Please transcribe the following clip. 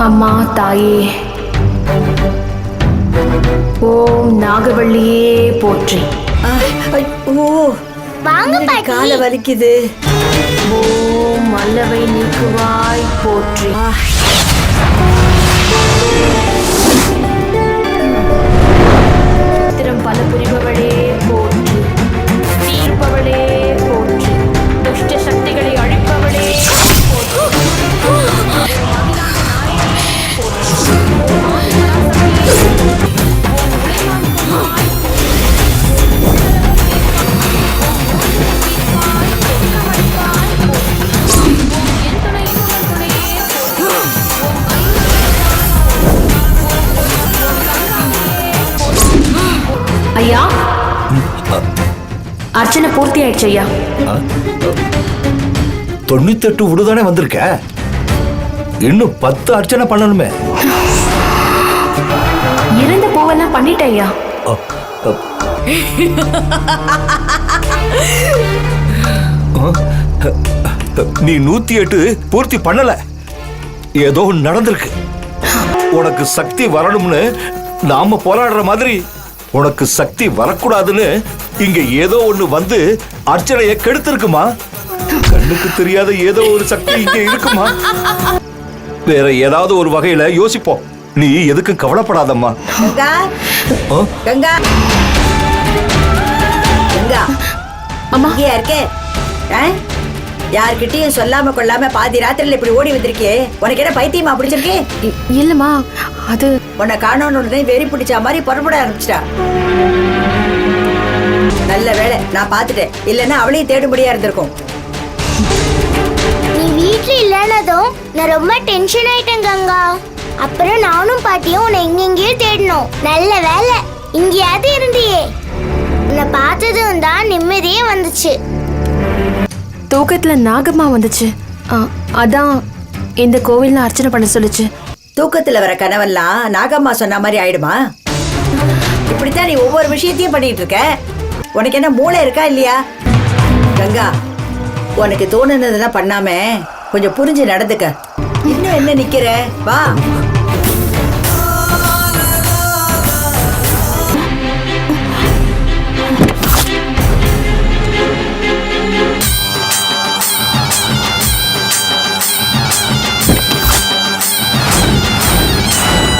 அம்மா தாயே, ஓம் நாகவள்ளியே போற்றி. ஓ வாங்க பாட்டி. கால வலிக்குது. ஓம் மல்லவை நீக்குவாய் போற்றி. திறம் பல புரிபவளே போற்றி. தீர்ப்பவளே போற்றி. துஷ்ட சக்திகளை அழிப்பவளே ஐயா, அர்ச்சனை பூர்த்தி ஆயிடுச்சு ஐயா. 98 விடுதானே வந்திருக்க, இன்னும் 10 அர்ச்சனை பண்ணணுமே. இருந்த பூவெல்லாம் பண்ணிட்டேன் ஐயா. நீ 108 பூர்த்தி பண்ணல, ஏதோ நடந்திருக்கு. உனக்கு சக்தி வரணும்னு நாம போராடுற மாதிரி உனக்கு சக்தி வரக்கூடாதுன்னு இங்க ஏதோ ஒண்ணு வந்து அர்ச்சனையை கெடுத்திருக்குமா. கண்ணுக்கு தெரியாத ஏதோ ஒரு சக்தி இங்க இருக்குமா. வேற ஏதாவது ஒரு வகையில யோசிப்போம். நீ எதுக்கு கவலைப்படாதம்மா. கங்கா கங்கா கங்கா அம்மா, இங்கேயா இருக்கே? யார்கிட்டயும் சொல்லாம கொள்ளாம பாதி ராத்திரில இப்படி ஓடி வந்திருக்கே, உனக்கு என்ன பைத்தியமா பிடிச்சிருக்கே? இல்லம்மா, அது உன்னை காணோன்னு உடனே வெறி பிடிச்ச மாதிரி புறப்பட ஆரம்பிச்சிட்டா. நல்ல வேலை நான் பாத்துட்டேன், இல்லன்னா அவளையும் தேடும்படியா இருந்திருக்கும். நீ வீட்ல இல்லனதும் நான் ரொம்ப டென்ஷன் ஆயிட்டேன் கங்கா. அப்புறம் நானும் பாட்டியும் உன்னை எங்கெங்கேயோ தேடணும். நல்ல வேலை இங்கேயாவது இருந்தியே. உன்னை பார்த்ததும் தான் நிம்மதியே வந்துச்சு. தூக்கத்துல நாகம்மா வந்துச்சு. அதான் இந்த கோவில்ல அர்ச்சனை பண்ண சொல்லுச்சு. தூக்கத்துல வர கனவெல்லாம் நாகம்மா சொன்ன மாதிரி ஆயிடுமா? இப்படித்தான் நீ ஒவ்வொரு விஷயத்தையும் பண்ணிட்டு இருக்க. உனக்கு என்ன மூளை இருக்கா இல்லையா? கங்கா, உனக்கு தோணுனதெல்லாம் பண்ணாம கொஞ்சம் புரிஞ்சு நடந்துக்க. இன்னும் என்ன நிக்கிற? வா.